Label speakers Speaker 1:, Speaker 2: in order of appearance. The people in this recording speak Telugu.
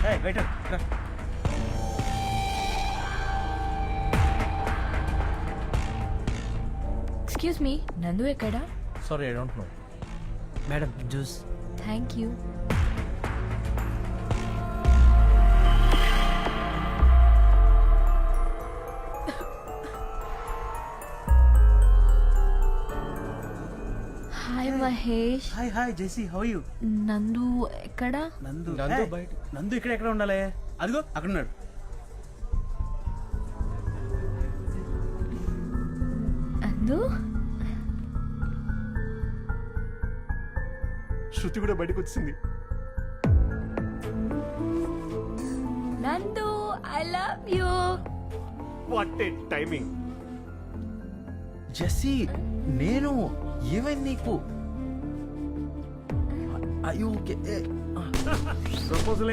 Speaker 1: వెయిటర్
Speaker 2: ఎక్స్క్యూజ్ మీ, నందు ఎక్కడా?
Speaker 1: Sorry I don't know.
Speaker 3: Madam juice.
Speaker 2: Thank you. Hi Mahesh.
Speaker 1: Hi Jessie, how you?
Speaker 2: Nandu ఎక్కడా?
Speaker 1: నందు
Speaker 3: నందు
Speaker 1: Hey,
Speaker 3: బయట.
Speaker 1: నందు ఇక్కడ ఎక్కడ ఉండాలి? అదిగో అక్కడ ఉన్నాడు.
Speaker 2: నందు
Speaker 4: శృతి కూడా బయటకు వచ్చింది.
Speaker 2: Nandu, I love you.
Speaker 4: What a timing.
Speaker 5: Jessie, నేను ఏమైంది నీకు? అయ్యో ఓకే.
Speaker 4: ప్రపోజల్